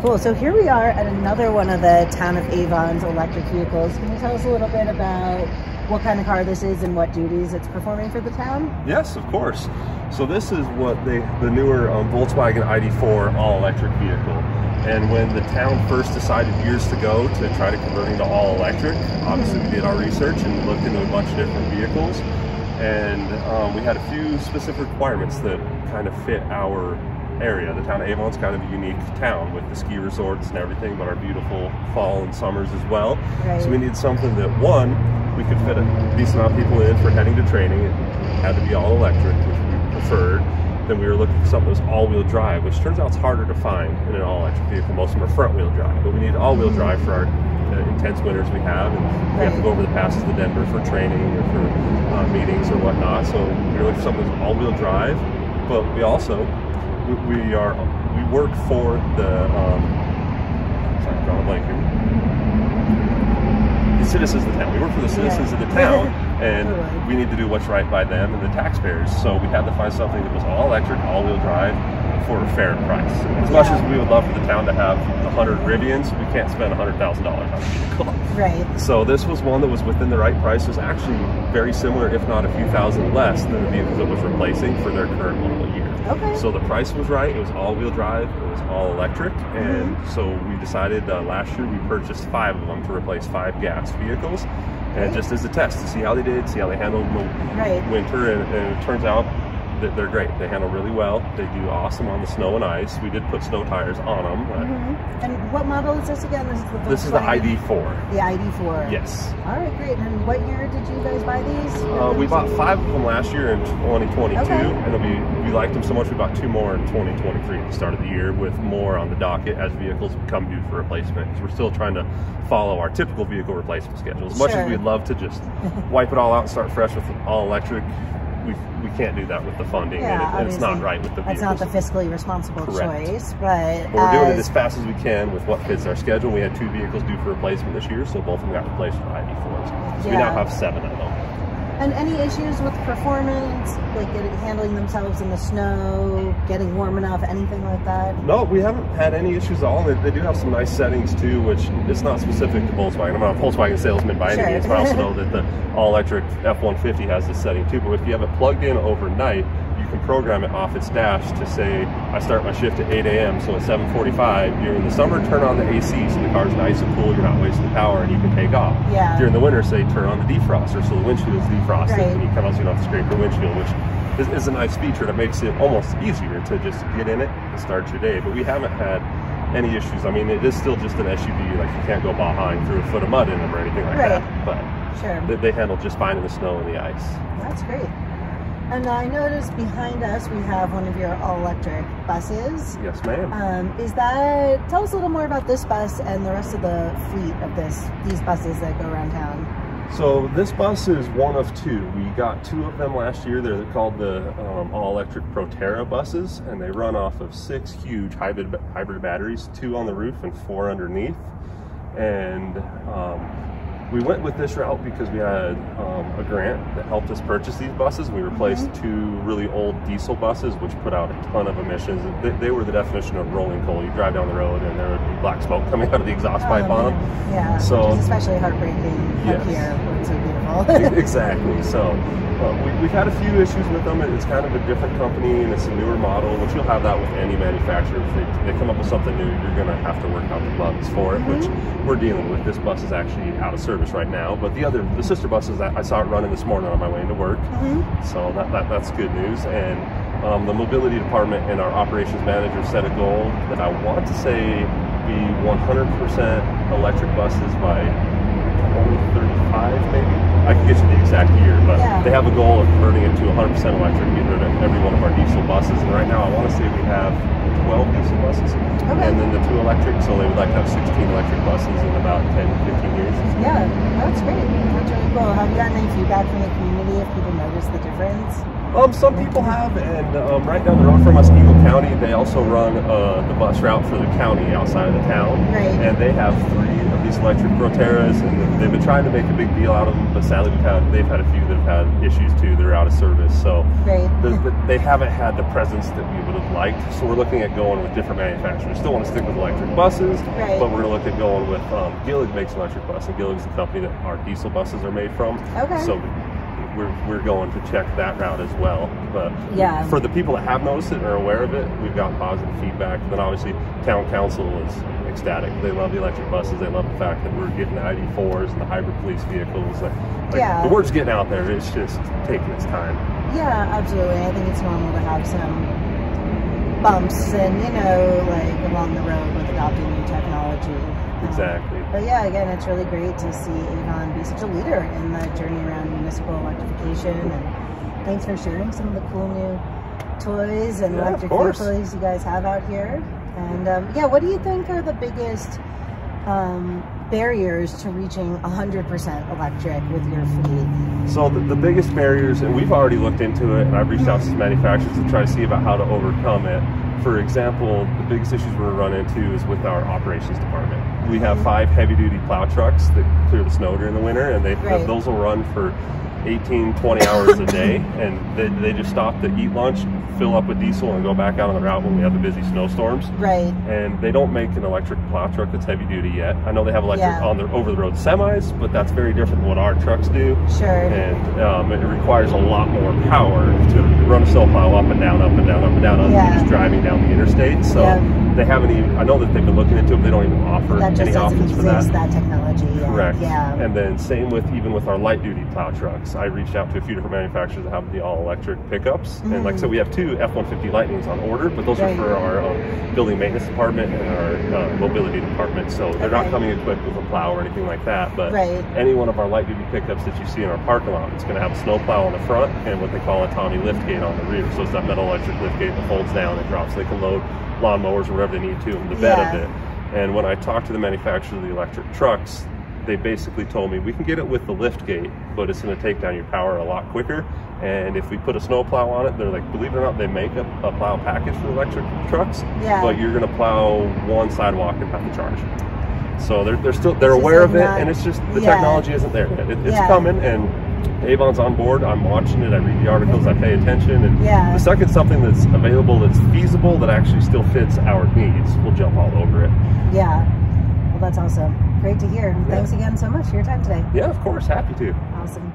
Cool. So here we are at another one of the town of Avon's electric vehicles. Can you tell us a little bit about what kind of car this is and what duties it's performing for the town? Yes, of course. So this is what the newer Volkswagen ID4 all-electric vehicle. And when the town first decided years ago to try to converting to all-electric, obviously we did our research and looked into a bunch of different vehicles. And we had a few specific requirements that kind of fit our area. The town of Avon's kind of a unique town with the ski resorts and everything, but our beautiful fall and summers as well. Right. So we needed something that, one, we could fit a decent amount of people in for heading to training. It had to be all electric, which we preferred. Then we were looking for something that was all-wheel drive, which turns out it's harder to find in an all-electric vehicle. Most of them are front-wheel drive, but we need all-wheel drive for our intense winters we have, and we have to go over the passes to Denver for training or for meetings or whatnot. So we were looking for something that's all-wheel drive, but we also we work for the sorry, I'm drawing a blank here. The citizens of the town. We work for the citizens of the town, and we need to do what's right by them and the taxpayers. So we had to find something that was all electric, all-wheel drive, for a fair price. As much as we would love for the town to have 100 Rivians, we can't spend $100,000 on a vehicle. Right. So this was one that was within the right price. It was actually very similar, if not a few thousand less, than the vehicle that was replacing for their current model year. Okay. So the price was right. It was all-wheel drive. It was all electric, and so we decided last year we purchased 5 of them to replace 5 gas vehicles, and just as a test to see how they did, see how they handled winter, and it turns out that they're great. They handle really well. They do awesome on the snow and ice. We did put snow tires on them. And what model is this again? This is the ID4. The ID4. Yes. All right, great. And what year did you guys buy these? We bought 5 of them last year in 2022, and we liked them so much we bought 2 more in 2023 at the start of the year, with more on the docket as vehicles become due for replacement. Because we're still trying to follow our typical vehicle replacement schedule. As much as we'd love to just wipe it all out and start fresh with all electric, we can't do that with the funding, and it's not right with the vehicles. It's not the fiscally responsible choice, but we're doing it as fast as we can with what fits our schedule. We had 2 vehicles due for replacement this year, so both of them got replaced with ID4s. So we now have 7 of them. And any issues with performance, like handling themselves in the snow, getting warm enough, anything like that? No, we haven't had any issues at all. They do have some nice settings too, which it's not specific to Volkswagen. I'm not a Volkswagen salesman by any means, but I also know that the all-electric F-150 has this setting too. But if you have it plugged in overnight, you can program it off its dash to say, I start my shift at 8 a.m., so at 7:45, during the summer, turn on the AC so the car's nice and cool, you're not wasting power, and you can take off. During the winter, say, turn on the defroster so the windshield is defrosted, and you come out so you don't have to scrape your windshield, which is a nice feature that makes it almost easier to just get in it and start your day. But we haven't had any issues. I mean, it is still just an SUV, like you can't go behind through a foot of mud in them or anything like that, but they handle just fine in the snow and the ice. That's great. And I noticed behind us we have one of your all-electric buses. Yes, ma'am. Tell us a little more about this bus and the rest of the fleet of these buses that go around town. So this bus is one of 2. We got 2 of them last year. They're called the all-electric Proterra buses, and they run off of 6 huge hybrid batteries, 2 on the roof and 4 underneath. And we went with this route because we had a grant that helped us purchase these buses. We replaced 2 really old diesel buses, which put out a ton of emissions. They were the definition of rolling coal. You drive down the road and there would be black smoke coming out of the exhaust pipe on them. Yeah, so, which is especially heartbreaking up here when it's so beautiful. Exactly. So we've had a few issues with them. It's kind of a different company, and it's a newer model, which you'll have that with any manufacturer. If they come up with something new, you're going to have to work out the bugs for it, which we're dealing with. This bus is actually out of service right now, but the sister buses, I saw it running this morning on my way into work, so that's good news. And the mobility department and our operations manager set a goal that I want to say be 100% electric buses by 2035, maybe. I can get you the exact year, but they have a goal of converting it to 100% electric, getting rid of every one of our diesel buses. And right now, I want to say we have 12 diesel buses, and then the 2 electric. So they would like to have 16 electric buses in about 10 to 15 years. Yeah, that's great. That's really cool. Have you gotten any feedback from the community if people notice the difference? Some people have, and right down the road from us, Eagle County, they also run the bus route for the county outside of the town. Right. And they have 3 of these electric Proterras, and they've been trying to make a big deal out of them, but sadly they've had a few that have had issues too. They're out of service, so they haven't had the presence that we would have liked. So we're looking at going with different manufacturers. Still want to stick with electric buses, but we're going to look at going with Gillig makes an electric bus, and Gillig's the company that our diesel buses are made from. Okay. So we're going to check that route as well. But for the people that have noticed it and are aware of it, we've gotten positive feedback. And then obviously town council is ecstatic. They love the electric buses. They love the fact that we're getting the ID4s and the hybrid police vehicles. The word's getting out there. It's just taking its time. Yeah, absolutely. I think it's normal to have some bumps and, like along the road with adopting new technology. Exactly. But yeah, again, it's really great to see Avon be such a leader in the journey around municipal electrification. And thanks for sharing some of the cool new toys and electric vehicles you guys have out here. And what do you think are the biggest barriers to reaching 100% electric with your fleet? So the biggest barriers, and we've already looked into it, and I've reached out to some manufacturers to try to see about how to overcome it. For example, the biggest issues we're run into is with our operations department. We have 5 heavy-duty plow trucks that clear the snow during the winter, and those will run for 18, 20 hours a day, and they just stop to eat lunch, fill up with diesel, and go back out on the route when we have the busy snowstorms. Right. And they don't make an electric plow truck that's heavy duty yet. I know they have electric on their over-the-road semis, but that's very different than what our trucks do. Sure. And it requires a lot more power to run a snowplow up and down, up and down, up and down, other than just driving down the interstate. So they haven't even, I know that they've been looking into it, but they don't even offer any options for that. That technology. Correct. Yeah. And then same with even with our light-duty plow trucks. I reached out to a few different manufacturers that have the all-electric pickups, and like I said, we have 2 F-150 Lightnings on order, but those are for our building maintenance department and our mobility department. So they're not coming equipped with a plow or anything like that. But any one of our light-duty pickups that you see in our parking lot, it's going to have a snowplow on the front and what they call a Tommy lift gate on the rear. So it's that metal electric lift gate that folds down and drops. So they can load lawnmowers or whatever they need to in the bed of it. And when I talked to the manufacturer of the electric trucks, they basically told me we can get it with the lift gate, but it's going to take down your power a lot quicker. And if we put a snow plow on it, they're like, believe it or not, they make a plow package for electric trucks, but you're going to plow 1 sidewalk and have to charge. So they're aware of it, and it's just the technology isn't there yet. It's coming, and Avon's on board. I'm watching it. I read the articles. I pay attention. And the second something that's available, that's feasible, that actually still fits our needs, we'll jump all over it. Yeah. Well, that's awesome. Great to hear. Thanks again so much for your time today. Yeah, of course. Happy to. Awesome.